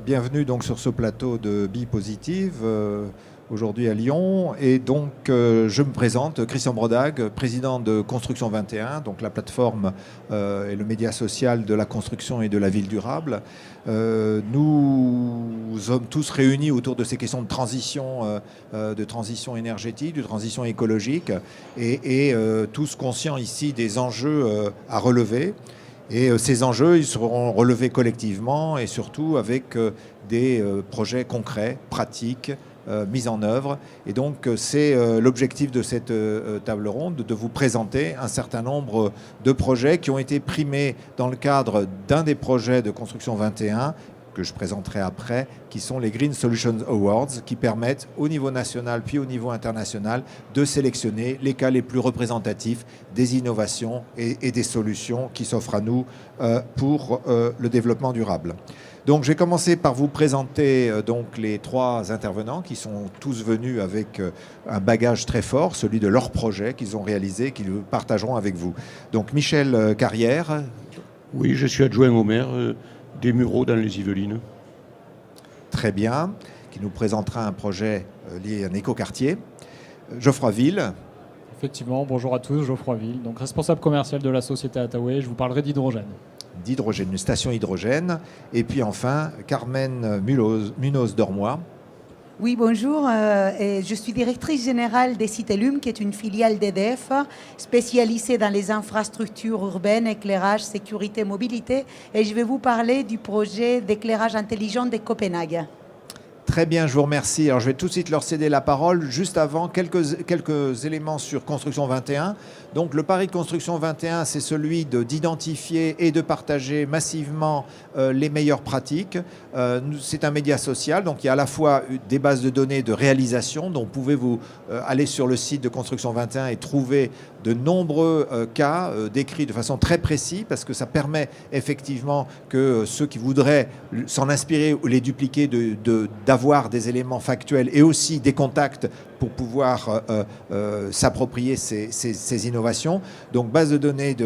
bienvenue donc sur ce plateau de Bi Positive, aujourd'hui à Lyon. Et donc, je me présente, Christian Brodag, président de Construction 21, donc la plateforme et le média social de la construction et de la ville durable. Nous sommes tous réunis autour de ces questions de transition énergétique, de transition écologique, et tous conscients ici des enjeux à relever. Et ces enjeux, ils seront relevés collectivement et surtout avec des projets concrets, pratiques, mis en œuvre. Et donc, c'est l'objectif de cette table ronde, de vous présenter un certain nombre de projets qui ont été primés dans le cadre d'un des projets de Construction 21 que je présenterai après, qui sont les Green Solutions Awards, qui permettent au niveau national puis au niveau international de sélectionner les cas les plus représentatifs des innovations et des solutions qui s'offrent à nous pour le développement durable. Donc, je vais commencer par vous présenter donc les trois intervenants qui sont tous venus avec un bagage très fort, celui de leur projet qu'ils ont réalisé, qu'ils partageront avec vous. Donc, Michel Carrière. Oui, je suis adjoint au maire des Mureaux dans les Yvelines. Très bien, qui nous présentera un projet lié à un écoquartier. Geoffroy Ville. Effectivement, bonjour à tous, Geoffroy Ville, donc responsable commercial de la société Attaway. Je vous parlerai d'hydrogène. D'hydrogène, une station hydrogène. Et puis enfin, Carmen Munoz-Dormois. Oui, bonjour. Je suis directrice générale des Citelum, qui est une filiale d'EDF spécialisée dans les infrastructures urbaines, éclairage, sécurité, mobilité. Et je vais vous parler du projet d'éclairage intelligent de Copenhague. Très bien, je vous remercie. Alors, je vais tout de suite leur céder la parole. Juste avant, quelques éléments sur Construction 21. Donc, le pari de Construction 21, c'est celui d'identifier et de partager massivement les meilleures pratiques. C'est un média social, donc il y a à la fois des bases de données de réalisation, dont vous pouvez aller sur le site de Construction 21 et trouver de nombreux cas décrits de façon très précise, parce que ça permet effectivement que ceux qui voudraient s'en inspirer ou les dupliquer d'avoir des éléments factuels et aussi des contacts pour pouvoir s'approprier ces innovations. Donc, base de données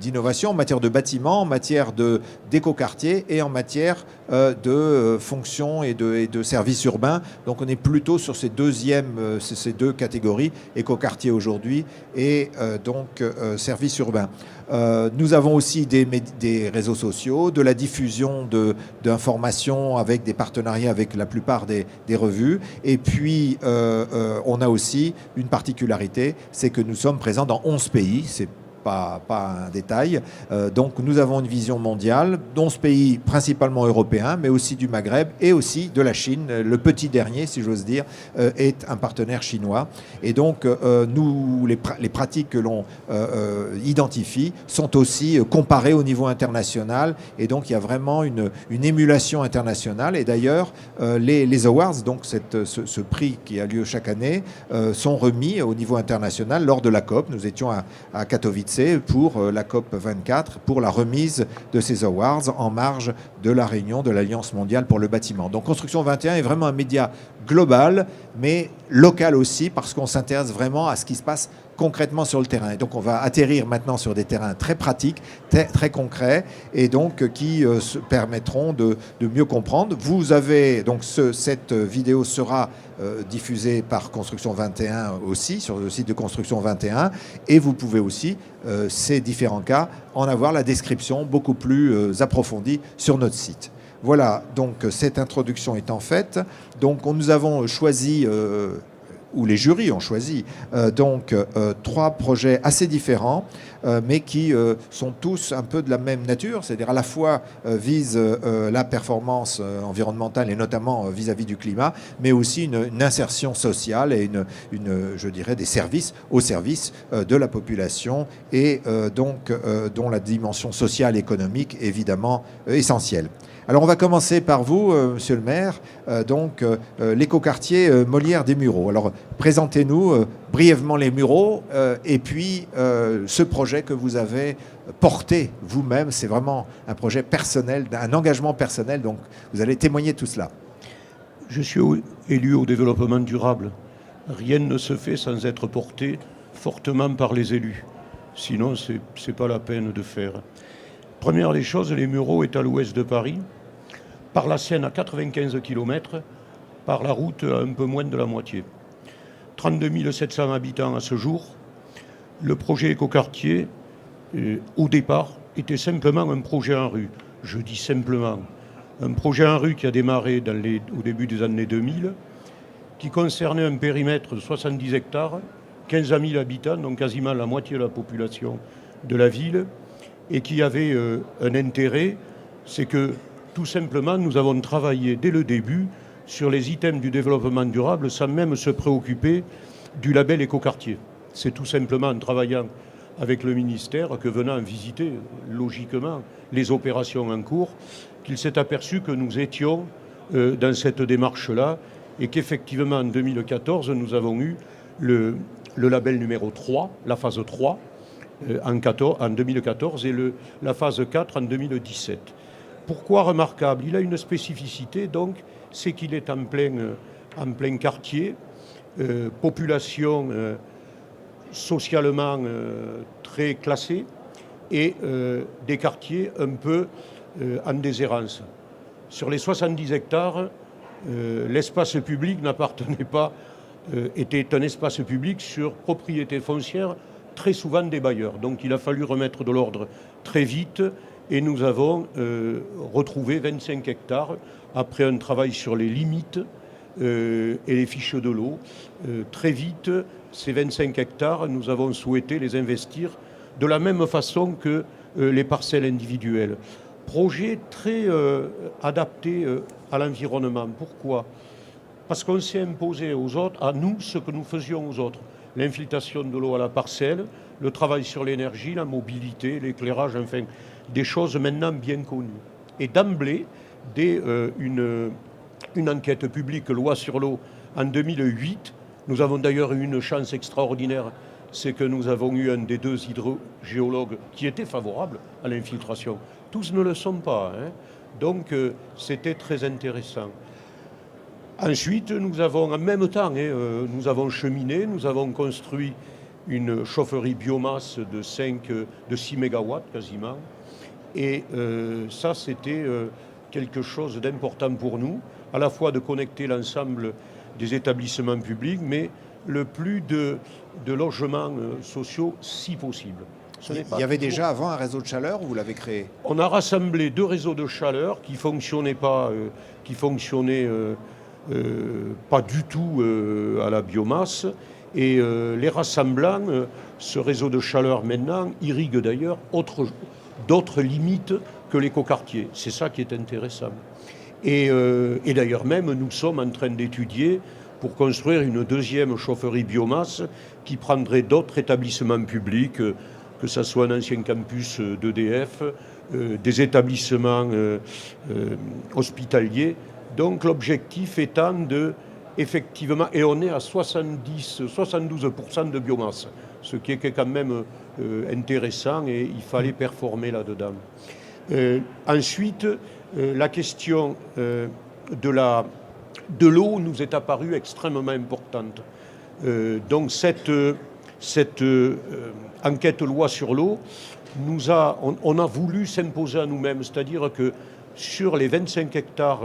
d'innovation en matière de bâtiments, en matière d'écoquartier et en matière de fonctions et de services urbains. Donc, on est plutôt sur ces deux catégories, écoquartier aujourd'hui et donc services urbains. Nous avons aussi des réseaux sociaux, de la diffusion d'informations avec des partenariats avec la plupart des revues. Et puis, on a aussi une particularité, c'est que nous sommes présents dans 11 pays. C'est pas un détail. Donc, nous avons une vision mondiale, 11 pays principalement européens, mais aussi du Maghreb et aussi de la Chine. Le petit dernier, si j'ose dire, est un partenaire chinois. Et donc, les pratiques que l'on identifie sont aussi comparées au niveau international. Et donc, il y a vraiment une émulation internationale. Et d'ailleurs, les awards, donc ce prix qui a lieu chaque année, sont remis au niveau international lors de la COP. Nous étions à Katowice pour la COP 24, pour la remise de ces awards en marge de la réunion de l'Alliance mondiale pour le bâtiment. Donc, Construction 21 est vraiment un média global, mais local aussi, parce qu'on s'intéresse vraiment à ce qui se passe concrètement sur le terrain. Et donc, on va atterrir maintenant sur des terrains très pratiques, très concrets, et donc qui permettront de mieux comprendre. Vous avez donc cette vidéo sera diffusée par Construction 21 aussi, sur le site de Construction 21, et vous pouvez aussi, ces différents cas, en avoir la description beaucoup plus approfondie sur notre site. Voilà, donc cette introduction étant faite, donc nous avons choisi où les jurys ont choisi trois projets assez différents, mais qui sont tous un peu de la même nature, c'est-à-dire à la fois visent la performance environnementale et notamment vis-à-vis du climat, mais aussi une insertion sociale et je dirais des services au service de la population et dont la dimension sociale et économique est évidemment essentielle. Alors, on va commencer par vous, monsieur le maire, l'écoquartier Molière des Mureaux. Alors, présentez-nous brièvement les Mureaux et puis ce projet que vous avez porté vous-même. C'est vraiment un projet personnel, un engagement personnel, donc vous allez témoigner de tout cela. Je suis élu au développement durable. Rien ne se fait sans être porté fortement par les élus. Sinon, c'est pas la peine de faire. Première des choses, les Mureaux est à l'ouest de Paris. par la Seine à 95 km, par la route à un peu moins de la moitié. 32 700 habitants à ce jour. Le projet écoquartier, au départ, était simplement un projet en rue. Je dis simplement. Un projet en rue qui a démarré au début des années 2000, qui concernait un périmètre de 70 hectares, 15 000 habitants, donc quasiment la moitié de la population de la ville, et qui avait un intérêt, c'est que tout simplement nous avons travaillé dès le début sur les items du développement durable sans même se préoccuper du label écoquartier. C'est tout simplement en travaillant avec le ministère que venant visiter logiquement les opérations en cours, qu'il s'est aperçu que nous étions dans cette démarche-là et qu'effectivement en 2014 nous avons eu le label numéro 3, la phase 3 en 2014 et la phase 4 en 2017. Pourquoi remarquable? Il a une spécificité donc, c'est qu'il est en plein quartier, population socialement très classée et des quartiers un peu en déshérence. Sur les 70 hectares, l'espace public n'appartenait pas, était un espace public sur propriété foncière, très souvent des bailleurs. Donc il a fallu remettre de l'ordre très vite et nous avons retrouvé 25 hectares après un travail sur les limites et les fiches de l'eau. Très vite, ces 25 hectares, nous avons souhaité les investir de la même façon que les parcelles individuelles. Projet très adapté à l'environnement. Pourquoi? Parce qu'on s'est imposé aux autres, à nous, ce que nous faisions aux autres. L'infiltration de l'eau à la parcelle, le travail sur l'énergie, la mobilité, l'éclairage, enfin, des choses maintenant bien connues. Et d'emblée, dès une enquête publique loi sur l'eau en 2008, nous avons d'ailleurs eu une chance extraordinaire, c'est que nous avons eu un des deux hydrogéologues qui était favorable à l'infiltration. Tous ne le sont pas, hein. Donc c'était très intéressant. Ensuite, nous avons en même temps, nous avons cheminé, nous avons construit une chaufferie biomasse de 6 mégawatts quasiment. Et ça, c'était quelque chose d'important pour nous, à la fois de connecter l'ensemble des établissements publics, mais le plus de logements sociaux si possible. Il y avait déjà avant un réseau de chaleur ou vous l'avez créé? On a rassemblé 2 réseaux de chaleur qui fonctionnaient pas du tout à la biomasse. Et les rassemblant, ce réseau de chaleur maintenant irrigue d'ailleurs d'autres limites que l'écoquartier. C'est ça qui est intéressant. Et d'ailleurs même, nous sommes en train d'étudier pour construire une deuxième chaufferie biomasse qui prendrait d'autres établissements publics, que ce soit un ancien campus d'EDF, des établissements hospitaliers. Donc l'objectif étant effectivement, et on est à 72% de biomasse, ce qui est quand même intéressant et il fallait performer là-dedans. Ensuite, la question de l'eau nous est apparue extrêmement importante. Donc cette enquête loi sur l'eau, on a voulu s'imposer à nous-mêmes, c'est-à-dire que sur les 25 hectares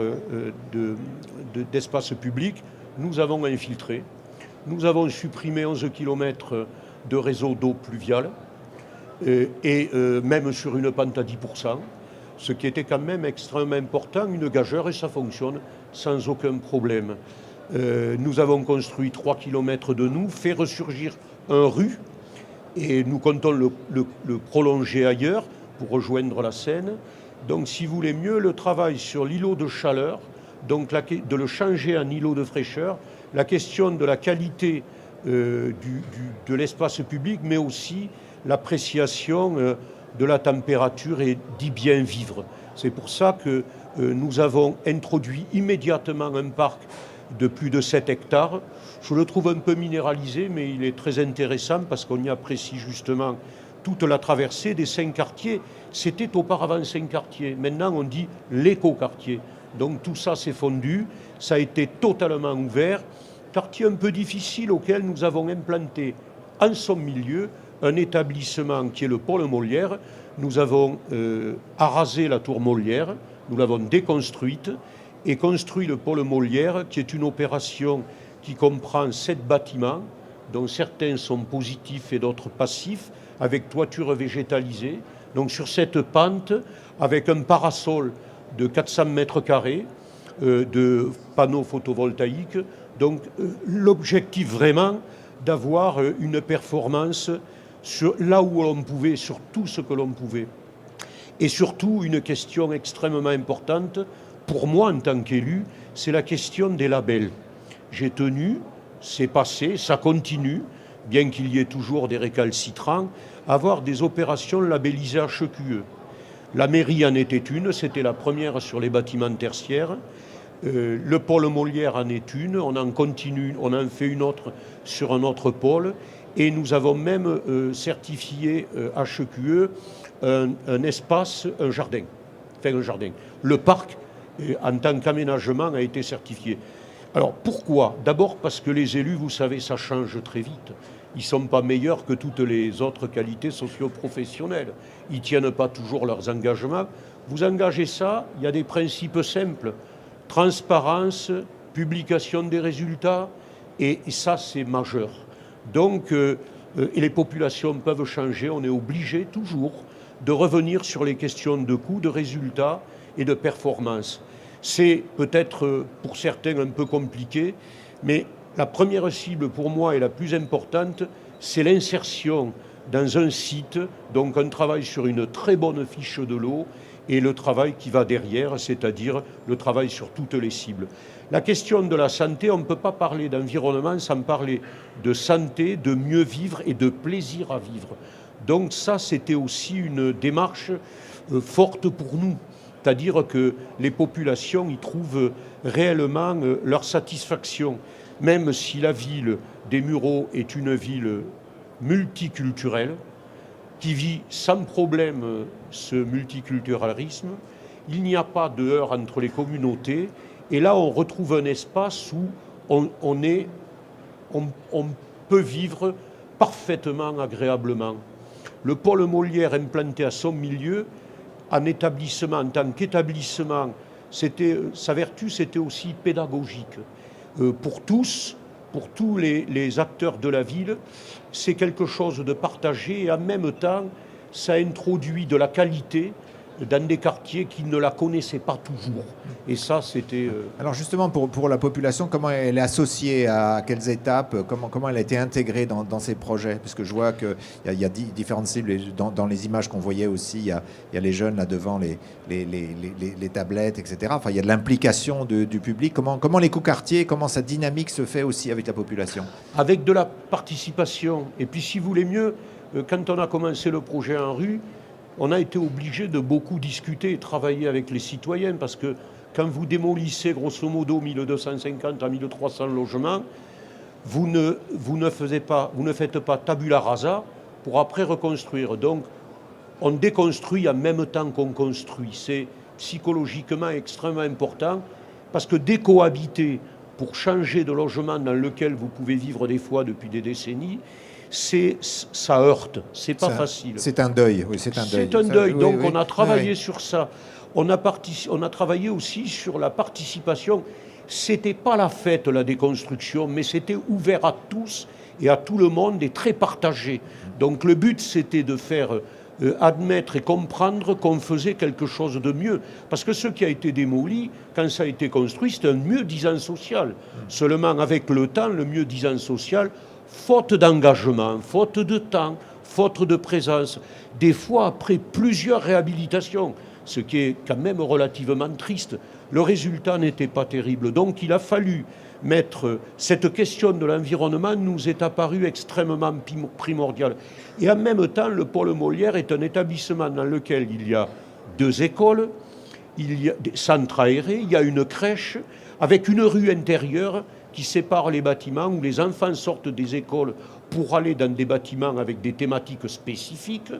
d'espace public, nous avons infiltré. Nous avons supprimé 11 km de réseau d'eau pluviale et même sur une pente à 10%, ce qui était quand même extrêmement important, une gageure, et ça fonctionne sans aucun problème. Nous avons construit 3 km de nous, fait ressurgir un rue, et nous comptons le prolonger ailleurs pour rejoindre la Seine. Donc, si vous voulez mieux, le travail sur l'îlot de chaleur, donc de le changer en îlot de fraîcheur, la question de la qualité de l'espace public, mais aussi l'appréciation de la température et d'y bien vivre. C'est pour ça que nous avons introduit immédiatement un parc de plus de 7 hectares. Je le trouve un peu minéralisé, mais il est très intéressant parce qu'on y apprécie justement toute la traversée des 5 quartiers. C'était auparavant 5 quartiers. Maintenant, on dit l'écoquartier. Donc tout ça s'est fondu. Ça a été totalement ouvert. Quartier un peu difficile auquel nous avons implanté en son milieu un établissement qui est le pôle Molière. Nous avons arasé la tour Molière nous l'avons déconstruite et construit le pôle Molière, qui est une opération qui comprend 7 bâtiments, dont certains sont positifs et d'autres passifs, avec toiture végétalisée. Donc sur cette pente, avec un parasol de 400 mètres carrés, de panneaux photovoltaïques. Donc l'objectif vraiment d'avoir une performance sur là où l'on pouvait, sur tout ce que l'on pouvait. Et surtout, une question extrêmement importante, pour moi en tant qu'élu, c'est la question des labels. J'ai tenu, c'est passé, ça continue, bien qu'il y ait toujours des récalcitrants, à avoir des opérations labellisées HQE. La mairie en était une, c'était la première sur les bâtiments tertiaires. Le pôle Molière en est une, on en continue, on en fait une autre sur un autre pôle. Et nous avons même certifié HQE un espace, un jardin. Enfin, un jardin. Le parc, en tant qu'aménagement, a été certifié. Alors pourquoi? D'abord parce que les élus, vous savez, ça change très vite. Ils ne sont pas meilleurs que toutes les autres qualités socio-professionnelles. Ils ne tiennent pas toujours leurs engagements. Vous engagez ça, il y a des principes simples. Transparence, publication des résultats, et ça, c'est majeur. Donc, et les populations peuvent changer, on est obligé toujours de revenir sur les questions de coûts, de résultats et de performance. C'est peut-être pour certains un peu compliqué, mais la première cible pour moi et la plus importante, c'est l'insertion dans un site, donc un travail sur une très bonne fiche de l'eau et le travail qui va derrière, c'est-à-dire le travail sur toutes les cibles. La question de la santé, on ne peut pas parler d'environnement sans parler de santé, de mieux vivre et de plaisir à vivre. Donc ça, c'était aussi une démarche forte pour nous. C'est-à-dire que les populations y trouvent réellement leur satisfaction. Même si la ville des Mureaux est une ville multiculturelle, qui vit sans problème ce multiculturalisme, il n'y a pas de heurts entre les communautés. Et là, on retrouve un espace où on peut vivre parfaitement, agréablement. Le pôle Molière implanté à son milieu, en établissement, en tant qu'établissement, sa vertu, c'était aussi pédagogique. Pour tous les acteurs de la ville, c'est quelque chose de partagé et en même temps, ça introduit de la qualité dans des quartiers qui ne la connaissaient pas toujours. Et ça, c'était... Alors justement, pour la population, comment elle est associée à quelles étapes, comment elle a été intégrée dans ces projets? Parce que je vois qu'il y a différentes cibles. Et dans les images qu'on voyait aussi, il y a les jeunes là devant les tablettes, etc. Enfin, il y a de l'implication du public. Comment l'écoquartier, comment sa dynamique se fait aussi avec la population? Avec de la participation. Et puis, si vous voulez mieux, quand on a commencé le projet en rue, on a été obligé de beaucoup discuter et travailler avec les citoyens parce que quand vous démolissez grosso modo 1250 à 1300 logements, vous ne faites pas tabula rasa pour après reconstruire. Donc on déconstruit en même temps qu'on construit. C'est psychologiquement extrêmement important parce que décohabiter pour changer de logement dans lequel vous pouvez vivre des fois depuis des décennies, ça heurte, c'est pas facile. C'est un deuil, oui, c'est un deuil. C'est un deuil, oui, donc oui, on a travaillé sur ça. On a travaillé aussi sur la participation. C'était pas la fête, la déconstruction, mais c'était ouvert à tous et à tout le monde et très partagé. Donc le but, c'était de faire admettre et comprendre qu'on faisait quelque chose de mieux. Parce que ce qui a été démoli, quand ça a été construit, c'était un mieux-disant social. Seulement, avec le temps, le mieux-disant social, faute d'engagement, faute de temps, faute de présence, des fois après plusieurs réhabilitations, ce qui est quand même relativement triste, le résultat n'était pas terrible. Donc il a fallu mettre cette question de l'environnement nous est apparue extrêmement primordiale. Et en même temps, le pôle Molière est un établissement dans lequel il y a 2 écoles, il y a des centres aérés, il y a une crèche, avec une rue intérieure qui sépare les bâtiments où les enfants sortent des écoles pour aller dans des bâtiments avec des thématiques spécifiques.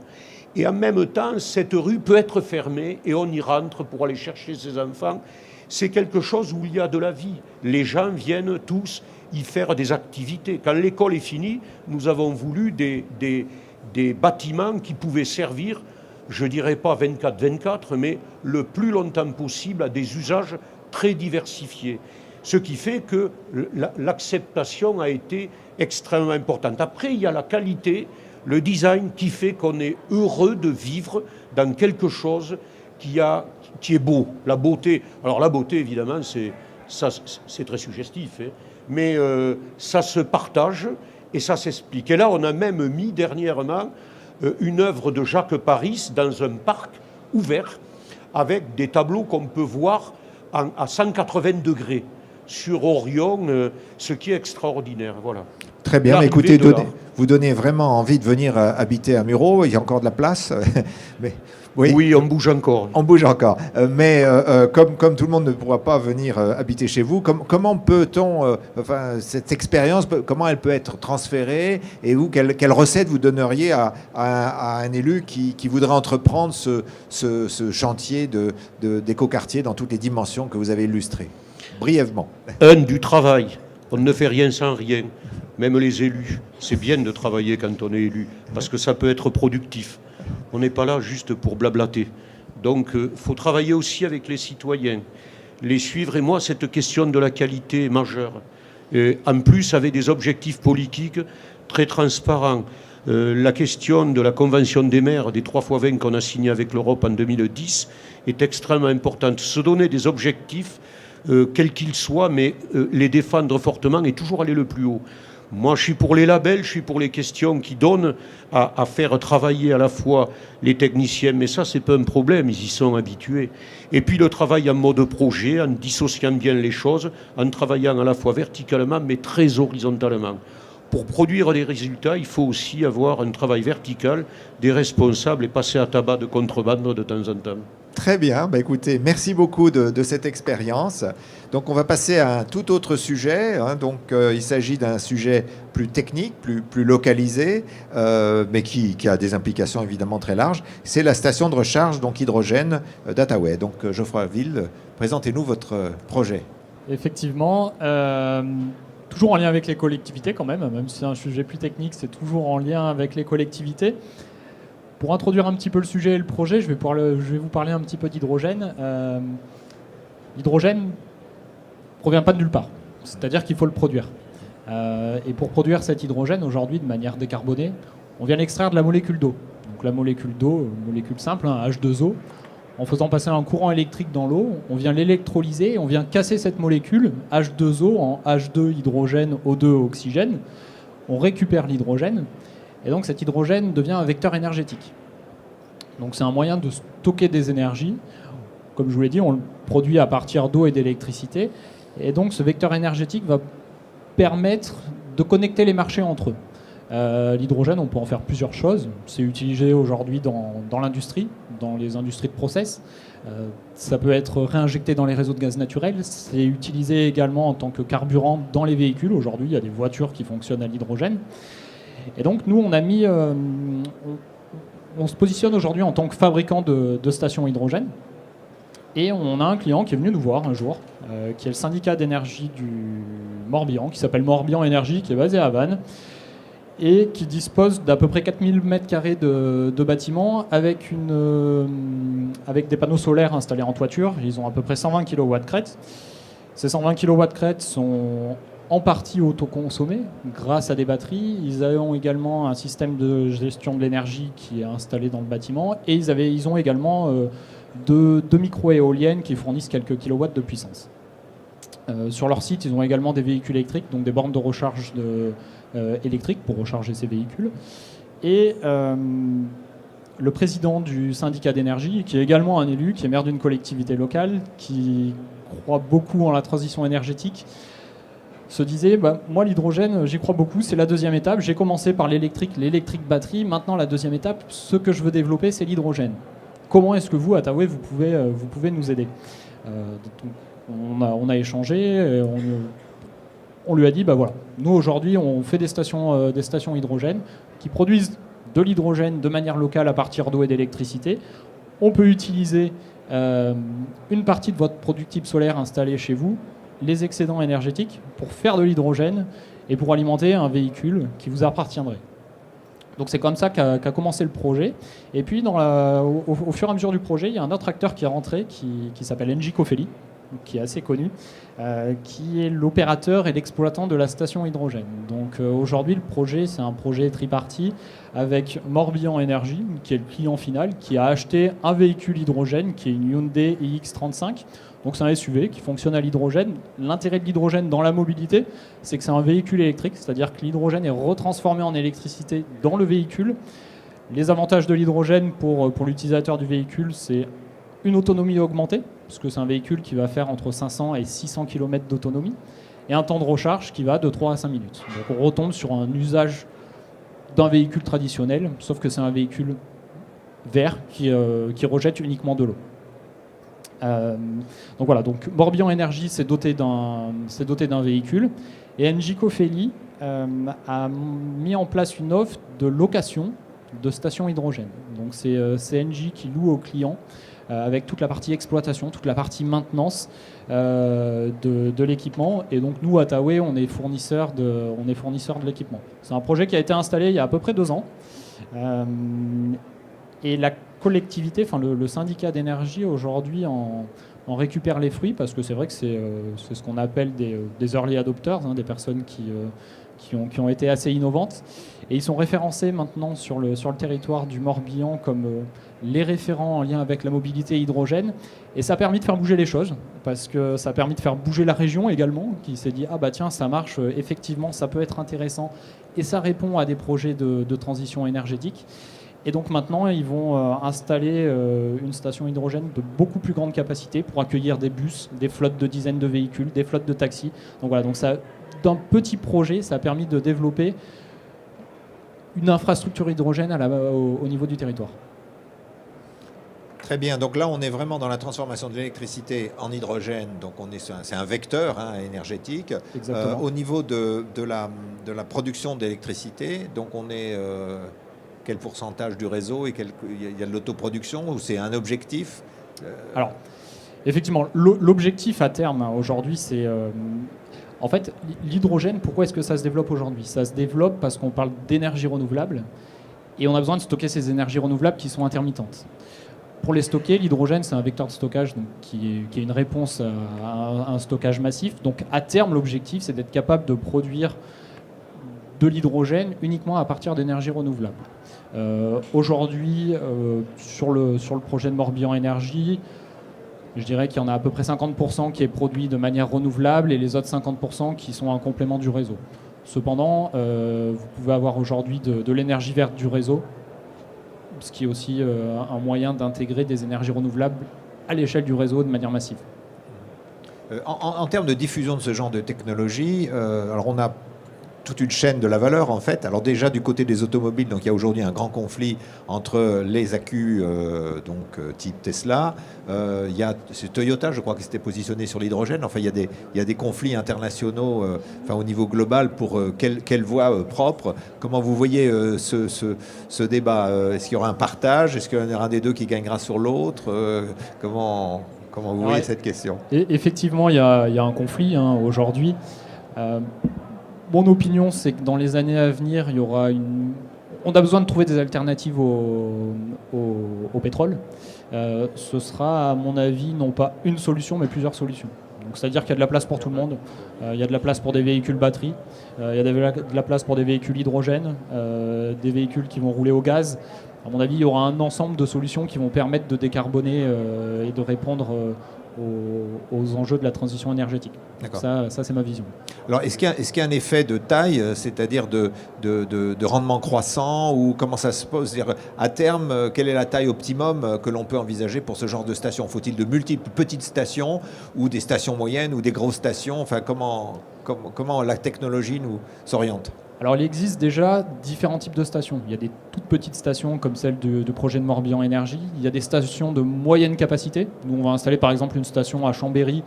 Et en même temps, cette rue peut être fermée et on y rentre pour aller chercher ses enfants. C'est quelque chose où il y a de la vie. Les gens viennent tous y faire des activités. Quand l'école est finie, nous avons voulu des bâtiments qui pouvaient servir je ne dirais pas 24-24, mais le plus longtemps possible à des usages très diversifiés. Ce qui fait que l'acceptation a été extrêmement importante. Après, il y a la qualité, le design qui fait qu'on est heureux de vivre dans quelque chose qui est beau. La beauté, alors la beauté évidemment c'est très suggestif, hein, mais ça se partage et ça s'explique. Et là on a même mis dernièrement une œuvre de Jacques Paris dans un parc ouvert avec des tableaux qu'on peut voir à 180 degrés sur Orion, ce qui est extraordinaire. Voilà. Très bien, mais écoutez, vous donnez vraiment envie de venir habiter à Muro, il y a encore de la place. Mais, oui, on bouge encore. On bouge encore. Mais comme tout le monde ne pourra pas venir habiter chez vous, comment peut-on, cette expérience, comment elle peut être transférée et vous, quelle recette vous donneriez à un élu qui voudrait entreprendre ce chantier d'écoquartier dans toutes les dimensions que vous avez illustrées? Brièvement. Du travail. On ne fait rien sans rien. Même les élus. C'est bien de travailler quand on est élu, parce que ça peut être productif. On n'est pas là juste pour blablater. Donc, il faut travailler aussi avec les citoyens, les suivre. Et moi, cette question de la qualité est majeure. Et en plus, avec des objectifs politiques très transparents. La question de la Convention des maires, des 3x20 qu'on a signé avec l'Europe en 2010, est extrêmement importante. Se donner des objectifs, quels qu'ils soient, mais les défendre fortement et toujours aller le plus haut. Moi, je suis pour les labels, je suis pour les questions qui donnent à faire travailler à la fois les techniciens, mais ça, c'est pas un problème, ils y sont habitués. Et puis le travail en mode projet, en dissociant bien les choses, en travaillant à la fois verticalement, mais très horizontalement. Pour produire des résultats, il faut aussi avoir un travail vertical, des responsables et passer à tabac de contrebande de temps en temps. Très bien, écoutez, merci beaucoup de cette expérience. Donc on va passer à un tout autre sujet. Donc il s'agit d'un sujet plus technique, plus localisé, mais qui a des implications évidemment très larges. C'est la station de recharge donc hydrogène d'Ottaway. Donc Geoffroy Ville, présentez-nous votre projet. Effectivement, toujours en lien avec les collectivités quand même si c'est un sujet plus technique, c'est toujours en lien avec les collectivités. Pour introduire un petit peu le sujet et le projet, je vais vous parler un petit peu d'hydrogène. L'hydrogène ne provient pas de nulle part, c'est-à-dire qu'il faut le produire. Et pour produire cet hydrogène, aujourd'hui, de manière décarbonée, on vient l'extraire de la molécule d'eau. Donc la molécule d'eau, molécule simple, H2O, en faisant passer un courant électrique dans l'eau, on vient l'électrolyser, on vient casser cette molécule H2O en H2 hydrogène, O2 oxygène. On récupère l'hydrogène. Et donc cet hydrogène devient un vecteur énergétique. Donc c'est un moyen de stocker des énergies. Comme je vous l'ai dit, on le produit à partir d'eau et d'électricité. Et donc ce vecteur énergétique va permettre de connecter les marchés entre eux. L'hydrogène, on peut en faire plusieurs choses. C'est utilisé aujourd'hui dans l'industrie, dans les industries de process. Ça peut être réinjecté dans les réseaux de gaz naturel. C'est utilisé également en tant que carburant dans les véhicules. Aujourd'hui, il y a des voitures qui fonctionnent à l'hydrogène. Et donc nous, on se positionne aujourd'hui en tant que fabricant de stations hydrogène. Et on a un client qui est venu nous voir un jour, qui est le syndicat d'énergie du Morbihan, qui s'appelle Morbihan Énergie, qui est basé à Vannes, et qui dispose d'à peu près 4000 m² de bâtiments avec des panneaux solaires installés en toiture. Ils ont à peu près 120 kW crête. Ces 120 kW crête sont en partie autoconsommés grâce à des batteries. Ils ont également un système de gestion de l'énergie qui est installé dans le bâtiment. Et ils ont également deux micro-éoliennes qui fournissent quelques kilowatts de puissance. Sur leur site, ils ont également des véhicules électriques, donc des bornes de recharge électriques pour recharger ces véhicules. Et le président du syndicat d'énergie, qui est également un élu, qui est maire d'une collectivité locale, qui croit beaucoup en la transition énergétique, se disait, moi l'hydrogène, j'y crois beaucoup, c'est la deuxième étape. J'ai commencé par l'électrique batterie. Maintenant, la deuxième étape, ce que je veux développer, c'est l'hydrogène. Comment est-ce que vous, à Ottaway, vous pouvez nous aider? On a échangé, et on lui a dit, voilà, nous aujourd'hui, on fait des stations hydrogène qui produisent de l'hydrogène de manière locale à partir d'eau et d'électricité. On peut utiliser une partie de votre productible solaire installé chez vous, les excédents énergétiques, pour faire de l'hydrogène et pour alimenter un véhicule qui vous appartiendrait. Donc c'est comme ça qu'a commencé le projet. Et puis au fur et à mesure du projet, il y a un autre acteur qui est rentré qui s'appelle Engie Cofeli, qui est assez connu, qui est l'opérateur et l'exploitant de la station hydrogène. Donc aujourd'hui, le projet, c'est un projet tripartite avec Morbihan Énergie, qui est le client final, qui a acheté un véhicule hydrogène, qui est une Hyundai iX35. Donc c'est un SUV qui fonctionne à l'hydrogène. L'intérêt de l'hydrogène dans la mobilité, c'est que c'est un véhicule électrique, c'est-à-dire que l'hydrogène est retransformé en électricité dans le véhicule. Les avantages de l'hydrogène pour l'utilisateur du véhicule, c'est une autonomie augmentée, parce que c'est un véhicule qui va faire entre 500 et 600 km d'autonomie, et un temps de recharge qui va de 3 à 5 minutes. Donc on retombe sur un usage d'un véhicule traditionnel, sauf que c'est un véhicule vert qui rejette uniquement de l'eau. Donc voilà, donc Morbihan Énergie s'est doté d'un véhicule, et Engie Cofeli a mis en place une offre de location de stations hydrogène. Donc c'est Engie qui loue aux clients avec toute la partie exploitation, toute la partie maintenance de l'équipement. Et donc nous, à Taoué, on est fournisseur de l'équipement. C'est un projet qui a été installé il y a à peu près 2 ans. Et la collectivité, enfin le syndicat d'énergie aujourd'hui en récupère les fruits, parce que c'est vrai que c'est ce qu'on appelle des early adopters, des personnes qui ont été assez innovantes. Et ils sont référencés maintenant sur le territoire du Morbihan comme les référents en lien avec la mobilité hydrogène. Et ça a permis de faire bouger les choses, parce que ça a permis de faire bouger la région également, qui s'est dit « Ah bah tiens, ça marche, effectivement, ça peut être intéressant, et ça répond à des projets de transition énergétique ». Et donc maintenant, ils vont installer une station hydrogène de beaucoup plus grande capacité pour accueillir des bus, des flottes de dizaines de véhicules, des flottes de taxis. Donc voilà, donc ça, d'un petit projet, ça a permis de développer une infrastructure hydrogène au niveau du territoire. Très bien, donc là on est vraiment dans la transformation de l'électricité en hydrogène, donc c'est un vecteur énergétique. Au niveau de la production d'électricité, donc on est quel pourcentage du réseau, et il y a de l'autoproduction, ou c'est un objectif Alors, effectivement, l'objectif à terme aujourd'hui, c'est en fait l'hydrogène. Pourquoi est-ce que ça se développe aujourd'hui? Ça se développe parce qu'on parle d'énergie renouvelable, et on a besoin de stocker ces énergies renouvelables qui sont intermittentes. Pour les stocker, l'hydrogène, c'est un vecteur de stockage donc, qui est une réponse à un stockage massif. Donc à terme, l'objectif, c'est d'être capable de produire de l'hydrogène uniquement à partir d'énergie renouvelable. Aujourd'hui, sur le projet de Morbihan Énergie, je dirais qu'il y en a à peu près 50% qui est produit de manière renouvelable, et les autres 50% qui sont un complément du réseau. Cependant, vous pouvez avoir aujourd'hui de l'énergie verte du réseau, ce qui est aussi un moyen d'intégrer des énergies renouvelables à l'échelle du réseau de manière massive. En termes de diffusion de ce genre de technologie, alors on a toute une chaîne de la valeur en fait. Alors déjà du côté des automobiles, donc il y a aujourd'hui un grand conflit entre les accus type Tesla. C'est Toyota, je crois, qui s'était positionné sur l'hydrogène. Enfin, il y a des conflits internationaux au niveau global pour quelle voie propre. Comment vous voyez ce débat? Est-ce qu'il y aura un partage? Est-ce qu'il y en aura un des deux qui gagnera sur l'autre? Comment vous voyez cette question? Effectivement, il y a un conflit aujourd'hui. Mon opinion, c'est que dans les années à venir, on a besoin de trouver des alternatives au pétrole. Ce sera, à mon avis, non pas une solution, mais plusieurs solutions. Donc, c'est-à-dire qu'il y a de la place pour tout le monde. Il y a de la place pour des véhicules batteries. Il y a de la place pour des véhicules hydrogène, des véhicules qui vont rouler au gaz. À mon avis, il y aura un ensemble de solutions qui vont permettre de décarboner et de répondre aux enjeux de la transition énergétique. Ça, c'est ma vision. Alors, est-ce qu'il y a un effet de taille, c'est-à-dire de rendement croissant, ou comment ça se pose? C'est-à-dire, à terme, quelle est la taille optimum que l'on peut envisager pour ce genre de station? Faut-il de multiples petites stations, ou des stations moyennes, ou des grosses stations? Enfin, comment la technologie nous s'oriente? Alors, il existe déjà différents types de stations. Il y a des toutes petites stations comme celle du projet de Morbihan Énergie. Il y a des stations de moyenne capacité. Nous, on va installer par exemple une station à Chambéry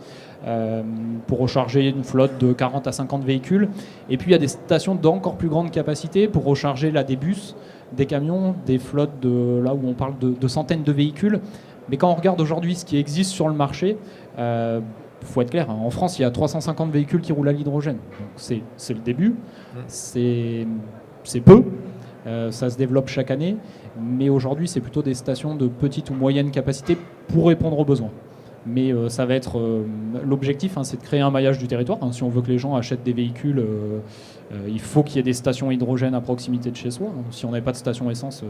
pour recharger une flotte de 40 à 50 véhicules. Et puis, il y a des stations d'encore plus grande capacité pour recharger des bus, des camions, des flottes là où on parle de centaines de véhicules. Mais quand on regarde aujourd'hui ce qui existe sur le marché, faut être clair, en France, il y a 350 véhicules qui roulent à l'hydrogène. Donc c'est le début, c'est peu. Ça se développe chaque année, mais aujourd'hui, c'est plutôt des stations de petite ou moyenne capacité pour répondre aux besoins. Mais ça va être l'objectif, c'est de créer un maillage du territoire. Si on veut que les gens achètent des véhicules, il faut qu'il y ait des stations hydrogène à proximité de chez soi. Si on n'avait pas de station essence,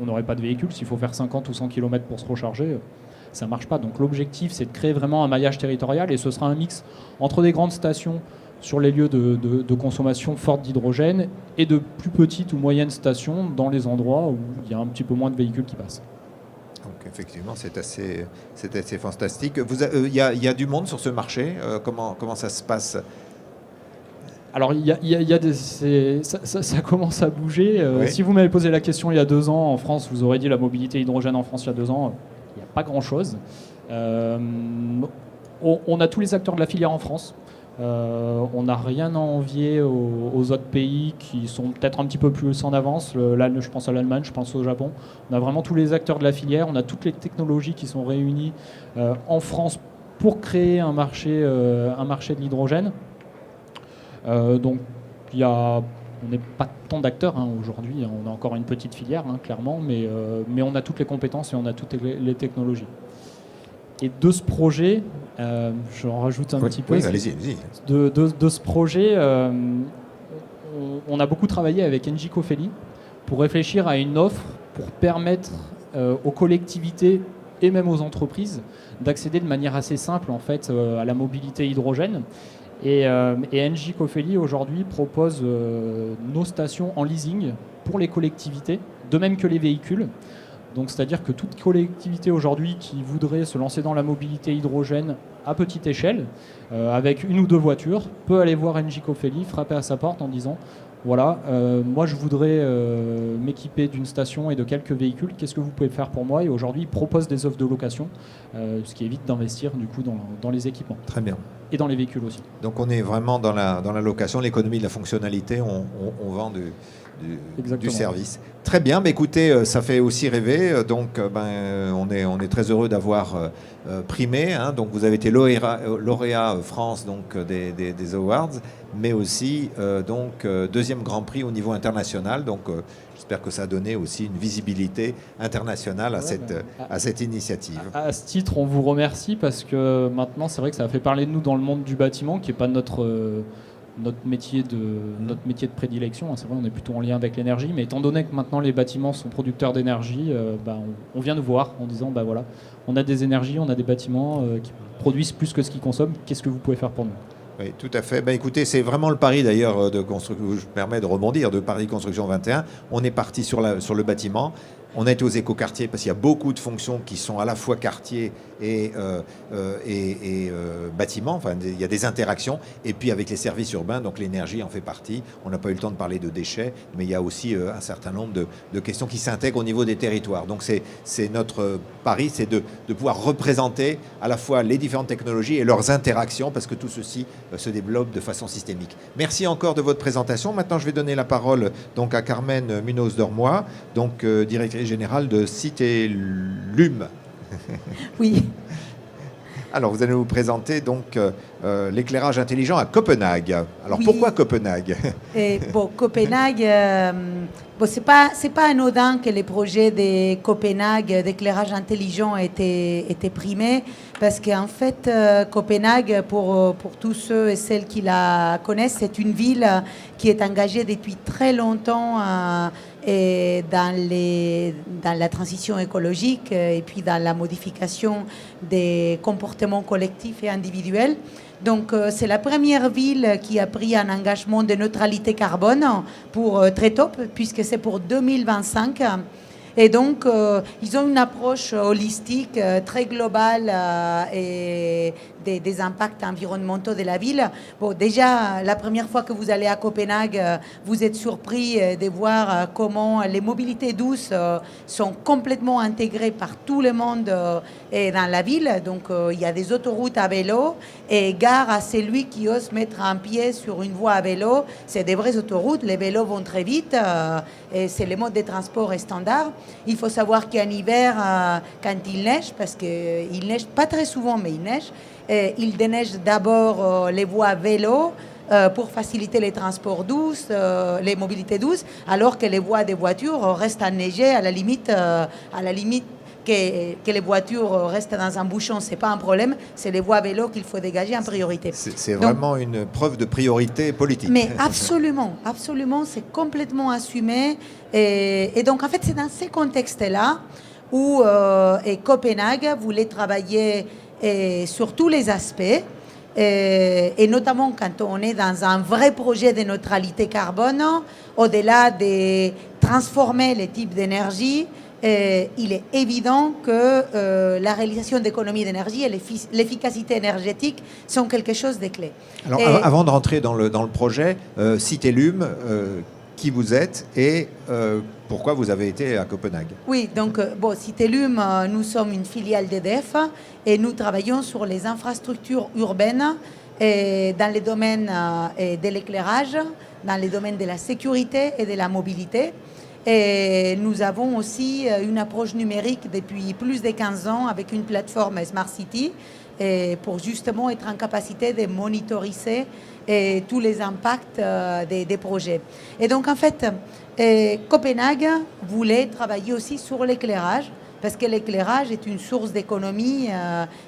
on n'aurait pas de véhicule. S'il faut faire 50 ou 100 km pour se recharger, ça ne marche pas. Donc l'objectif, c'est de créer vraiment un maillage territorial, et ce sera un mix entre des grandes stations sur les lieux de consommation forte d'hydrogène et de plus petites ou moyennes stations dans les endroits où il y a un petit peu moins de véhicules qui passent. Donc effectivement, c'est assez fantastique. Il y a du monde sur ce marché. Comment ça se passe? Alors, ça commence à bouger. Oui. Si vous m'avez posé la question il y a 2 ans, en France, vous aurez dit la mobilité hydrogène en France il y a 2 ans, il n'y a pas grand-chose. On a tous les acteurs de la filière en France. On n'a rien à envier aux autres pays qui sont peut-être un petit peu plus en avance. Je pense à l'Allemagne, je pense au Japon. On a vraiment tous les acteurs de la filière, on a toutes les technologies qui sont réunies en France pour créer un marché de l'hydrogène. Donc on n'est pas tant d'acteurs aujourd'hui, on a encore une petite filière clairement, mais on a toutes les compétences et on a toutes les technologies. Et de ce projet, j'en rajoute un petit peu. Oui, allez-y. De ce projet, on a beaucoup travaillé avec Engie Cofeli pour réfléchir à une offre pour permettre aux collectivités et même aux entreprises d'accéder de manière assez simple en fait à la mobilité hydrogène. Et Engie Cofeli aujourd'hui propose nos stations en leasing pour les collectivités, de même que les véhicules. Donc, c'est-à-dire que toute collectivité aujourd'hui qui voudrait se lancer dans la mobilité hydrogène à petite échelle, avec 1 ou 2 voitures, peut aller voir Engie Cofeli, frapper à sa porte en disant voilà, moi je voudrais m'équiper d'une station et de quelques véhicules, qu'est-ce que vous pouvez faire pour moi? Et aujourd'hui, ils proposent des offres de location, ce qui évite d'investir du coup dans les équipements. Très bien. Et dans les véhicules aussi. Donc on est vraiment dans la location, l'économie de la fonctionnalité, on vend du service. Très bien, mais écoutez, ça fait aussi rêver. Donc, on est très heureux d'avoir primé. Donc, vous avez été lauréat France donc des awards, mais aussi donc deuxième Grand Prix au niveau international. Donc, j'espère que ça a donné aussi une visibilité internationale à cette initiative. À ce titre, on vous remercie parce que maintenant, c'est vrai que ça a fait parler de nous dans le monde du bâtiment, qui n'est pas notre métier de prédilection. C'est vrai, on est plutôt en lien avec l'énergie, mais étant donné que maintenant les bâtiments sont producteurs d'énergie, on vient nous voir en disant voilà, on a des énergies, on a des bâtiments qui produisent plus que ce qu'ils consomment, qu'est-ce que vous pouvez faire pour nous? Oui, tout à fait. Écoutez, c'est vraiment le pari d'ailleurs je me permets de rebondir, de Paris Construction 21. On est parti sur le bâtiment. On est aux écoquartiers parce qu'il y a beaucoup de fonctions qui sont à la fois quartier et bâtiment. Enfin, il y a des interactions. Et puis avec les services urbains, donc l'énergie en fait partie. On n'a pas eu le temps de parler de déchets, mais il y a aussi un certain nombre de questions qui s'intègrent au niveau des territoires. Donc c'est notre pari, c'est de pouvoir représenter à la fois les différentes technologies et leurs interactions, parce que tout ceci se développe de façon systémique. Merci encore de votre présentation. Maintenant, je vais donner la parole donc à Carmen Munoz-Dormoy, donc directrice générale de Citélum. Oui. Alors, vous allez nous présenter donc l'éclairage intelligent à Copenhague. Alors, Oui. Pourquoi Copenhague? Copenhague, c'est pas anodin que les projets de Copenhague d'éclairage intelligent étaient primés, parce qu'en fait, Copenhague, pour tous ceux et celles qui la connaissent, c'est une ville qui est engagée depuis très longtemps et dans la transition écologique et puis dans la modification des comportements collectifs et individuels. Donc, c'est la première ville qui a pris un engagement de neutralité carbone pour très tôt, puisque c'est pour 2025. Et donc, ils ont une approche holistique, très globale et des impacts environnementaux de la ville. Déjà, la première fois que vous allez à Copenhague, vous êtes surpris de voir comment les mobilités douces sont complètement intégrées par tout le monde dans la ville. Donc, il y a des autoroutes à vélo et gare à celui qui ose mettre un pied sur une voie à vélo. C'est des vraies autoroutes, les vélos vont très vite et c'est le mode de transport standard. Il faut savoir qu'en hiver, quand il neige, parce qu'il neige pas très souvent, mais il neige, il déneige d'abord les voies à vélo, pour faciliter les transports douces, les mobilités douces, alors que les voies des voitures restent enneigées à la limite que les voitures restent dans un bouchon, ce n'est pas un problème, c'est les voies vélos qu'il faut dégager en priorité. C'est vraiment une preuve de priorité politique. Mais absolument, absolument, c'est complètement assumé. Et donc, en fait, c'est dans ces contextes-là où Copenhague voulait travailler sur tous les aspects, et notamment quand on est dans un vrai projet de neutralité carbone, au-delà de transformer les types d'énergie, il est évident que la réalisation d'économies d'énergie et l'efficacité énergétique sont quelque chose de clé. Alors, avant de rentrer dans le projet, Citellum, qui vous êtes et pourquoi vous avez été à Copenhague? Oui, donc Citellum, nous sommes une filiale d'EDF et nous travaillons sur les infrastructures urbaines dans les domaines de l'éclairage, dans les domaines de la sécurité et de la mobilité. Et nous avons aussi une approche numérique depuis plus de 15 ans avec une plateforme Smart City pour justement être en capacité de monitoriser tous les impacts des projets. Et donc en fait, Copenhague voulait travailler aussi sur l'éclairage parce que l'éclairage est une source d'économie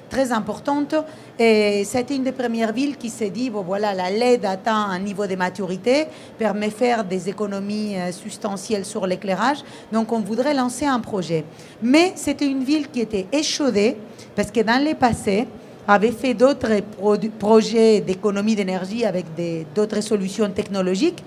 très importante. Et c'était une des premières villes qui s'est dit, bon voilà, la LED atteint un niveau de maturité, permet de faire des économies substantielles sur l'éclairage. Donc on voudrait lancer un projet. Mais c'était une ville qui était échaudée parce que dans les passés, avait fait d'autres projets d'économie d'énergie avec d'autres solutions technologiques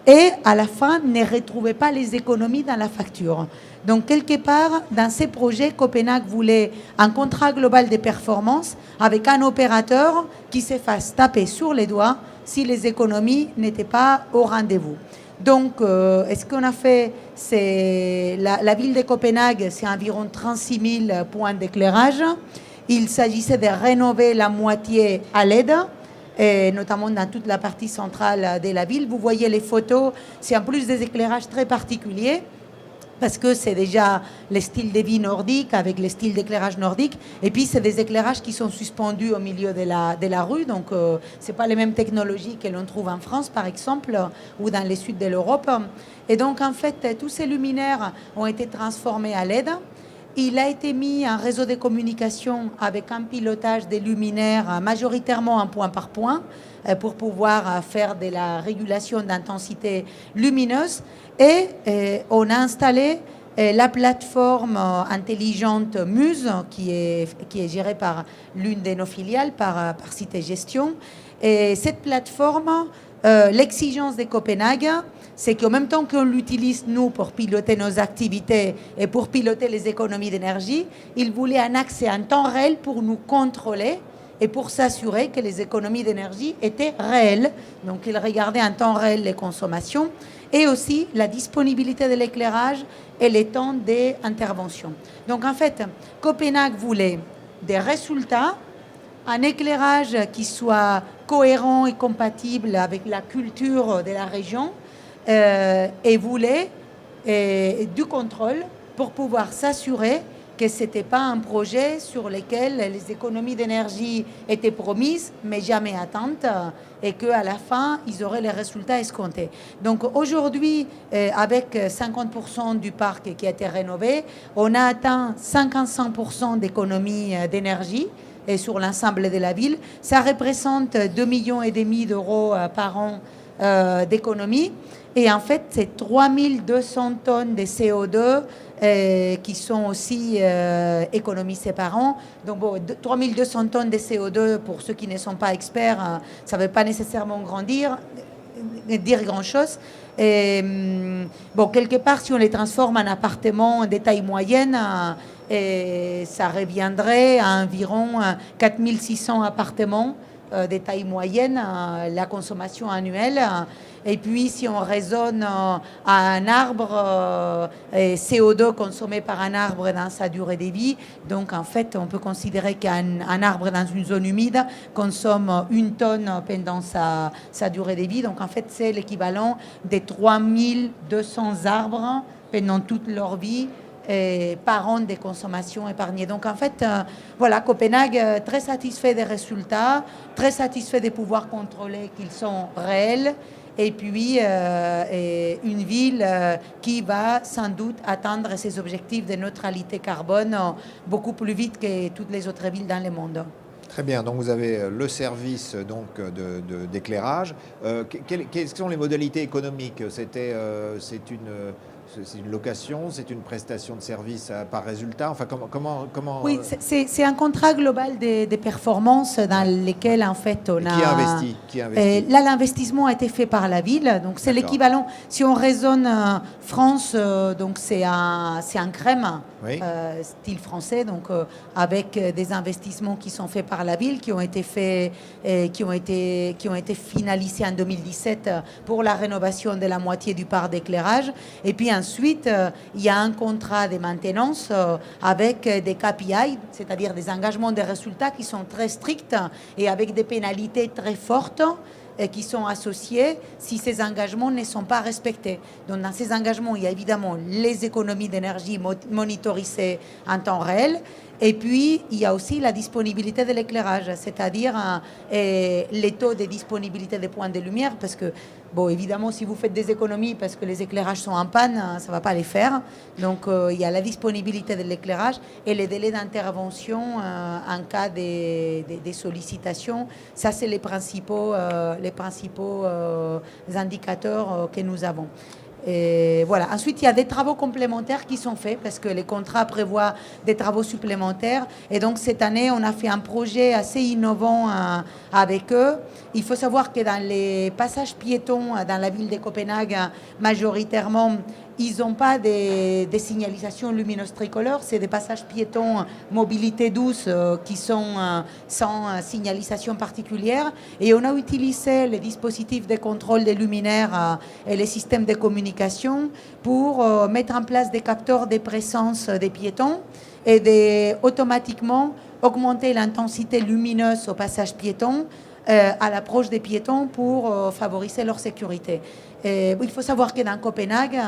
et à la fin ne retrouvait pas les économies dans la facture. Donc quelque part, dans ces projets, Copenhague voulait un contrat global de performance avec un opérateur qui se fasse taper sur les doigts si les économies n'étaient pas au rendez-vous. Donc, ce qu'on a fait, c'est la ville de Copenhague, c'est environ 36 000 points d'éclairage. Il s'agissait de rénover la moitié à LED, et notamment dans toute la partie centrale de la ville. Vous voyez les photos, c'est en plus des éclairages très particuliers, parce que c'est déjà le style de vie nordique avec les styles d'éclairage nordique. Et puis, c'est des éclairages qui sont suspendus au milieu de la rue. Donc, ce n'est pas les mêmes technologies que l'on trouve en France, par exemple, ou dans le sud de l'Europe. Et donc, en fait, tous ces luminaires ont été transformés à LED. Il a été mis un réseau de communication avec un pilotage des luminaires majoritairement en point par point pour pouvoir faire de la régulation d'intensité lumineuse. Et on a installé la plateforme intelligente Muse qui est gérée par l'une de nos filiales, par Cité Gestion. Et cette plateforme, l'exigence de Copenhague, c'est qu'en même temps qu'on l'utilise, nous, pour piloter nos activités et pour piloter les économies d'énergie, il voulait un accès en temps réel pour nous contrôler et pour s'assurer que les économies d'énergie étaient réelles. Donc, il regardait en temps réel les consommations et aussi la disponibilité de l'éclairage et les temps d'intervention. Donc, en fait, Copenhague voulait des résultats, un éclairage qui soit cohérent et compatible avec la culture de la région, et voulait du contrôle pour pouvoir s'assurer que ce n'était pas un projet sur lequel les économies d'énergie étaient promises mais jamais atteintes et qu'à la fin, ils auraient les résultats escomptés. Donc aujourd'hui, avec 50% du parc qui a été rénové, on a atteint 55% d'économies d'énergie et sur l'ensemble de la ville. Ça représente 2,5 millions d'euros par an d'économie. Et en fait, c'est 3200 tonnes de CO2 qui sont aussi économisées par an. Donc, 3200 tonnes de CO2, pour ceux qui ne sont pas experts, ça ne veut pas nécessairement dire grand-chose. Et, quelque part, si on les transforme en appartements de taille moyenne, ça reviendrait à environ 4600 appartements de taille moyenne, la consommation annuelle. Et puis, si on raisonne à un arbre, CO2 consommé par un arbre dans sa durée de vie, donc en fait, on peut considérer qu'un arbre dans une zone humide consomme 1 tonne pendant sa durée de vie. Donc en fait, c'est l'équivalent des 3200 arbres pendant toute leur vie par an de consommation épargnée. Donc en fait, voilà, Copenhague, très satisfait des résultats, très satisfait de pouvoir contrôler qu'ils sont réels, et puis une ville qui va sans doute atteindre ses objectifs de neutralité carbone beaucoup plus vite que toutes les autres villes dans le monde. Très bien, donc vous avez le service d'éclairage. Quelles sont les modalités économiques? C'est une location, c'est une prestation de service par résultat. Enfin, comment Oui, c'est un contrat global de performance dans lequel en fait on a. Qui investit Là, l'investissement a été fait par la ville, donc c'est l'équivalent. Si on raisonne France, donc c'est un crème. Oui. Style français, donc avec des investissements qui sont faits par la ville, qui ont été finalisés en 2017 pour la rénovation de la moitié du parc d'éclairage. Et puis ensuite, il y a un contrat de maintenance avec des KPI, c'est-à-dire des engagements de résultats qui sont très stricts et avec des pénalités très fortes qui sont associés si ces engagements ne sont pas respectés. Donc dans ces engagements, il y a évidemment les économies d'énergie monitorisées en temps réel, et puis il y a aussi la disponibilité de l'éclairage, c'est-à-dire les taux de disponibilité des points de lumière, parce que, bon, évidemment, si vous faites des économies parce que les éclairages sont en panne, ça ne va pas les faire. Donc il y a la disponibilité de l'éclairage et les délais d'intervention en cas des sollicitations. Ça, c'est les principaux indicateurs que nous avons. Et voilà. Ensuite, il y a des travaux complémentaires qui sont faits parce que les contrats prévoient des travaux supplémentaires. Et donc, cette année, on a fait un projet assez innovant avec eux. Il faut savoir que dans les passages piétons dans la ville de Copenhague, majoritairement, ils n'ont pas des signalisations lumineuses tricolores, c'est des passages piétons mobilité douce qui sont sans signalisation particulière. Et on a utilisé les dispositifs de contrôle des luminaires et les systèmes de communication pour mettre en place des capteurs de présence des piétons et automatiquement augmenter l'intensité lumineuse au passage piéton à l'approche des piétons pour favoriser leur sécurité. Il faut savoir que dans Copenhague,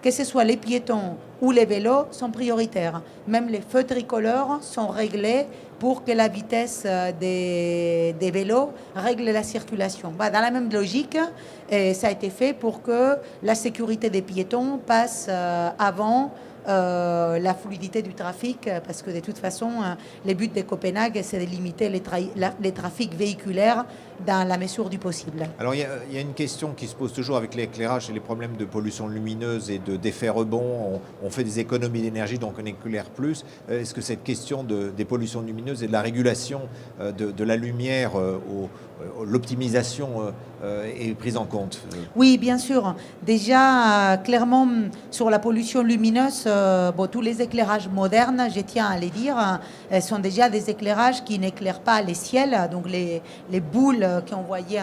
que ce soit les piétons ou les vélos sont prioritaires. Même les feux tricolores sont réglés pour que la vitesse des vélos règle la circulation. Dans la même logique, ça a été fait pour que la sécurité des piétons passe avant la fluidité du trafic, parce que de toute façon, le but de Copenhague, c'est de limiter les trafics véhiculaires dans la mesure du possible. Alors, il y a une question qui se pose toujours avec l'éclairage, c'est les problèmes de pollution lumineuse et d'effets rebond. On fait des économies d'énergie, donc on éclaire plus. Est-ce que cette question des pollutions lumineuses et de la régulation de la lumière, l'optimisation est prise en compte? Oui, bien sûr. Déjà, clairement, sur la pollution lumineuse, tous les éclairages modernes, je tiens à les dire, sont déjà des éclairages qui n'éclairent pas les ciels, donc les boules qu'on voyait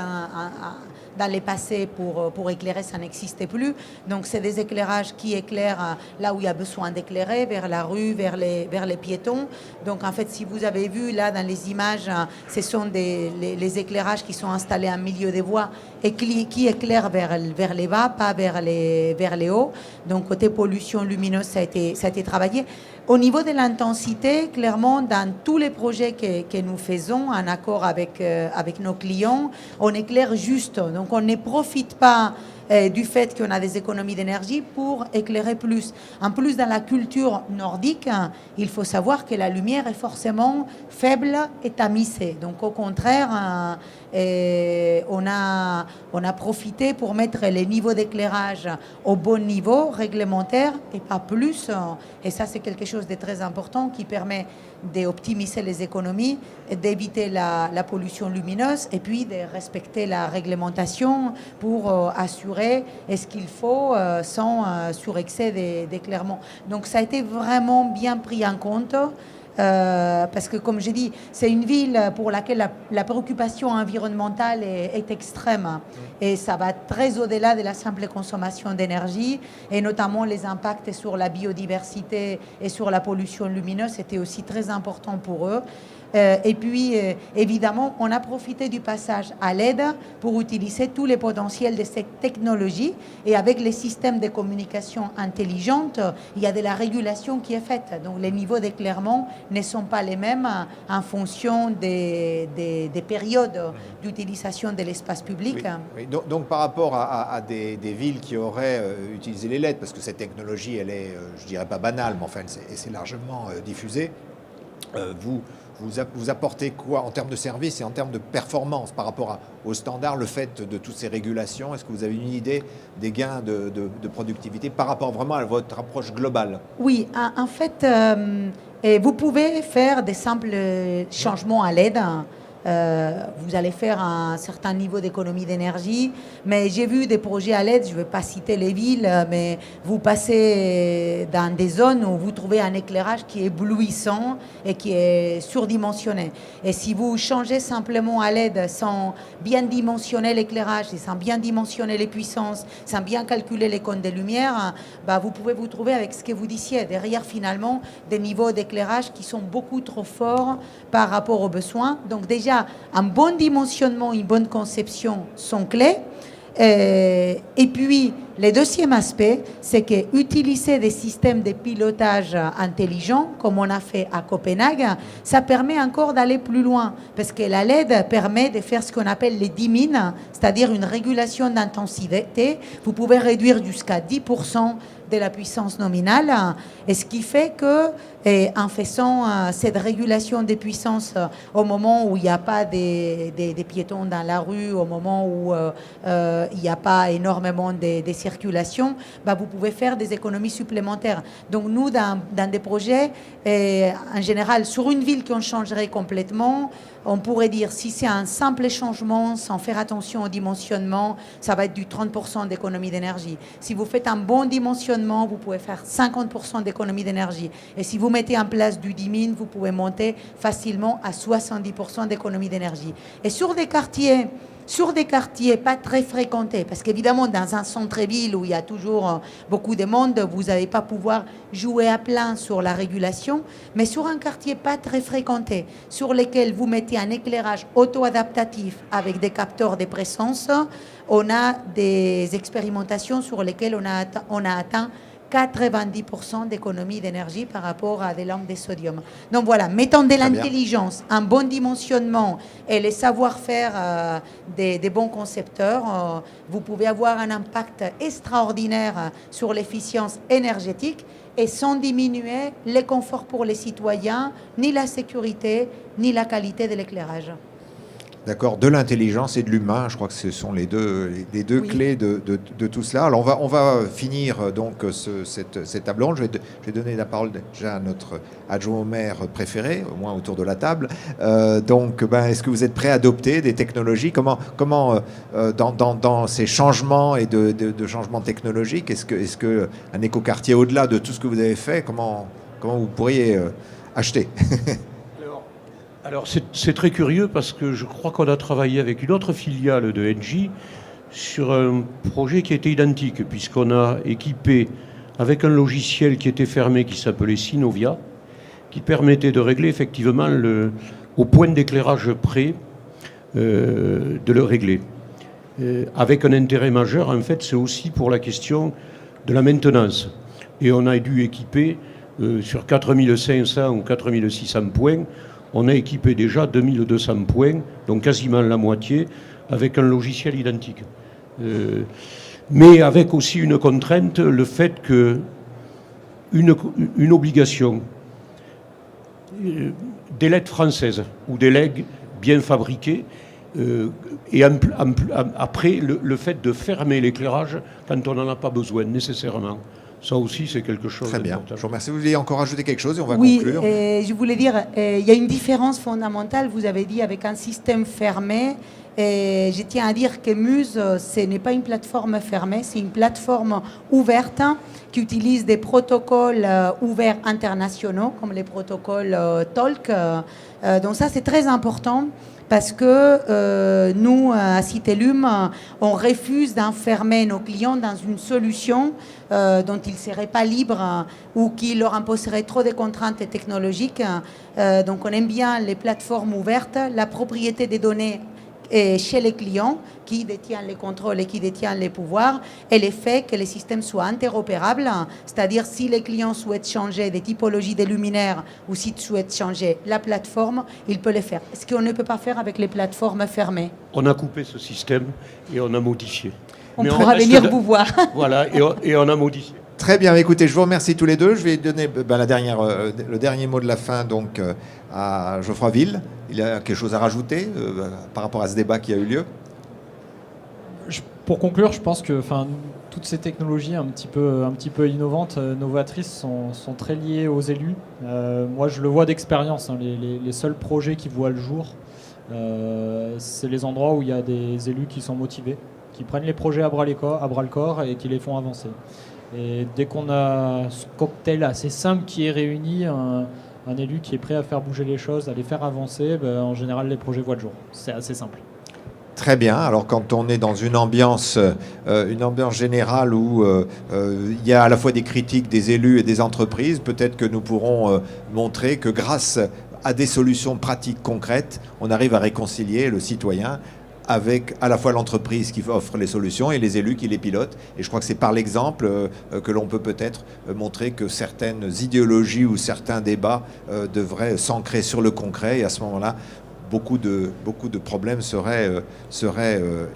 dans les passés pour éclairer, ça n'existait plus. Donc, c'est des éclairages qui éclairent là où il y a besoin d'éclairer, vers la rue, vers les piétons. Donc, en fait, si vous avez vu là dans les images, ce sont les éclairages qui sont installés en milieu des voies et qui éclairent vers les bas, pas vers les hauts. Donc, côté pollution lumineuse, ça a été travaillé. Au niveau de l'intensité, clairement, dans tous les projets que nous faisons, en accord avec nos clients, on éclaire juste. Donc, on ne profite pas du fait qu'on a des économies d'énergie pour éclairer plus. En plus, dans la culture nordique, il faut savoir que la lumière est forcément faible et tamisée. Donc, au contraire, on a profité pour mettre les niveaux d'éclairage au bon niveau réglementaire et pas plus. Et ça, c'est quelque chose de très important qui permet d'optimiser les économies, d'éviter la pollution lumineuse et puis de respecter la réglementation pour assurer ce qu'il faut sans surexcès d'éclairement. Donc ça a été vraiment bien pris en compte. Parce que, comme j'ai dit, c'est une ville pour laquelle la préoccupation environnementale est extrême et ça va très au-delà de la simple consommation d'énergie et notamment les impacts sur la biodiversité et sur la pollution lumineuse, c'était aussi très important pour eux. Et puis, évidemment, on a profité du passage à LED pour utiliser tous les potentiels de cette technologie. Et avec les systèmes de communication intelligente, il y a de la régulation qui est faite. Donc, les niveaux d'éclairement ne sont pas les mêmes en fonction des périodes d'utilisation de l'espace public. Oui. Donc, par rapport à des villes qui auraient utilisé les LED, parce que cette technologie, elle est, je dirais pas banale, mais enfin, c'est largement diffusé, vous apportez quoi en termes de service et en termes de performance par rapport aux standards, le fait de toutes ces régulations? Est-ce que vous avez une idée des gains de productivité par rapport vraiment à votre approche globale? Oui, en fait, vous pouvez faire des simples changements à LED. Vous allez faire un certain niveau d'économie d'énergie, mais j'ai vu des projets à LED, je ne vais pas citer les villes, mais vous passez dans des zones où vous trouvez un éclairage qui est éblouissant et qui est surdimensionné. Et si vous changez simplement à LED sans bien dimensionner l'éclairage et sans bien dimensionner les puissances, sans bien calculer les comptes de lumière, vous pouvez vous trouver avec ce que vous disiez, derrière finalement des niveaux d'éclairage qui sont beaucoup trop forts par rapport aux besoins. Donc déjà, un bon dimensionnement, une bonne conception sont clés. Et puis, le deuxième aspect, c'est qu'utiliser des systèmes de pilotage intelligents, comme on a fait à Copenhague, ça permet encore d'aller plus loin, parce que la LED permet de faire ce qu'on appelle les dimming, c'est-à-dire une régulation d'intensité. Vous pouvez réduire jusqu'à 10% de la puissance nominale, et ce qui fait que, en faisant cette régulation des puissances au moment où il n'y a pas des piétons dans la rue, au moment où il n'y a pas énormément de circulation, vous pouvez faire des économies supplémentaires. Donc nous, dans des projets, en général, sur une ville qu'on changerait complètement, on pourrait dire, si c'est un simple changement, sans faire attention au dimensionnement, ça va être du 30% d'économie d'énergie. Si vous faites un bon dimensionnement, vous pouvez faire 50% d'économie d'énergie. Et si vous mettez en place du dimming, vous pouvez monter facilement à 70% d'économie d'énergie. Et sur des quartiers pas très fréquentés, parce qu'évidemment, dans un centre-ville où il y a toujours beaucoup de monde, vous n'allez pas pouvoir jouer à plein sur la régulation, mais sur un quartier pas très fréquenté, sur lequel vous mettez un éclairage auto-adaptatif avec des capteurs de présence, on a des expérimentations sur lesquelles on a atteint 90% d'économie d'énergie par rapport à des lampes de sodium. Donc voilà, mettant de l'intelligence, un bon dimensionnement et le savoir-faire des bons concepteurs, vous pouvez avoir un impact extraordinaire sur l'efficience énergétique et sans diminuer le confort pour les citoyens, ni la sécurité, ni la qualité de l'éclairage. D'accord, de l'intelligence et de l'humain, je crois que ce sont les deux oui. Clés de tout cela. Alors on va finir donc cette table ronde. Je vais donner la parole déjà à notre adjoint au maire préféré, au moins autour de la table. Donc, est-ce que vous êtes prêt à adopter des technologies? Comment dans ces changements et de changements technologiques, est-ce que un écoquartier, au-delà de tout ce que vous avez fait, comment vous pourriez acheter? Alors c'est très curieux parce que je crois qu'on a travaillé avec une autre filiale de Engie sur un projet qui était identique, puisqu'on a équipé avec un logiciel qui était fermé qui s'appelait Synovia, qui permettait de régler effectivement au point d'éclairage près de le régler. Avec un intérêt majeur, en fait, c'est aussi pour la question de la maintenance. Et on a dû équiper sur 4500 ou 4600 points, on a équipé déjà 2200 points, donc quasiment la moitié, avec un logiciel identique. Mais avec aussi une contrainte, le fait qu'une obligation des LED françaises ou des LED bien fabriquées, et après le fait de fermer l'éclairage quand on n'en a pas besoin nécessairement. Ça aussi, c'est quelque chose Très bien. d'important. Je vous remercie. Vous vouliez encore ajouter quelque chose et on va conclure. Oui, je voulais dire, il y a une différence fondamentale, vous avez dit, avec un système fermé. Et je tiens à dire que Muse, ce n'est pas une plateforme fermée, c'est une plateforme ouverte qui utilise des protocoles ouverts internationaux, comme les protocoles TOLC. Donc ça, c'est très important, parce que nous, à Citellum, on refuse d'enfermer nos clients dans une solution dont ils ne seraient pas libres ou qui leur imposerait trop de contraintes technologiques. Donc on aime bien les plateformes ouvertes, la propriété des données chez les clients qui détiennent les contrôles et qui détiennent les pouvoirs, et le fait que les systèmes soient interopérables, c'est-à-dire si les clients souhaitent changer des typologies de luminaires ou s'ils souhaitent changer la plateforme, ils peuvent le faire. Ce qu'on ne peut pas faire avec les plateformes fermées. On a coupé ce système et on a modifié. On pourra venir vous voir. Voilà, et on a modifié. Très bien, écoutez, je vous remercie tous les deux. Je vais donner le dernier mot de la fin donc, à Geoffroy Ville. Il a quelque chose à rajouter par rapport à ce débat qui a eu lieu? Pour conclure, je pense que toutes ces technologies un petit peu innovantes, novatrices, sont très liées aux élus. Moi, je le vois d'expérience. Les seuls projets qui voient le jour, c'est les endroits où il y a des élus qui sont motivés, qui prennent les projets à bras le corps et qui les font avancer. Et dès qu'on a ce cocktail assez simple qui est réuni, un élu qui est prêt à faire bouger les choses, à les faire avancer, en général, les projets voient le jour. C'est assez simple. Très bien. Alors quand on est dans une ambiance générale où il y a à la fois des critiques des élus et des entreprises, peut-être que nous pourrons montrer que grâce à des solutions pratiques concrètes, on arrive à réconcilier le citoyen avec à la fois l'entreprise qui offre les solutions et les élus qui les pilotent. Et je crois que c'est par l'exemple que l'on peut peut-être montrer que certaines idéologies ou certains débats devraient s'ancrer sur le concret, et à ce moment-là, beaucoup de problèmes seraient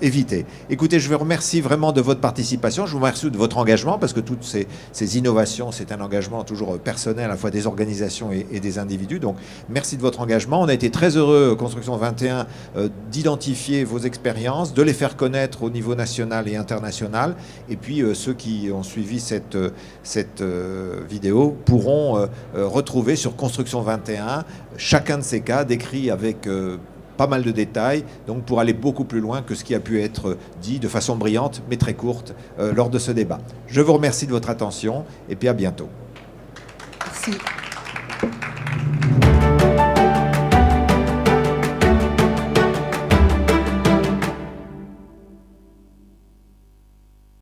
évités. Écoutez, je vous remercie vraiment de votre participation, je vous remercie de votre engagement, parce que toutes ces innovations, c'est un engagement toujours personnel, à la fois des organisations et des individus. Donc, merci de votre engagement. On a été très heureux, Construction 21, d'identifier vos expériences, de les faire connaître au niveau national et international. Et puis, ceux qui ont suivi cette vidéo pourront retrouver sur Construction 21 chacun de ces cas décrits avec pas mal de détails, donc pour aller beaucoup plus loin que ce qui a pu être dit de façon brillante, mais très courte, lors de ce débat. Je vous remercie de votre attention et puis à bientôt. Merci.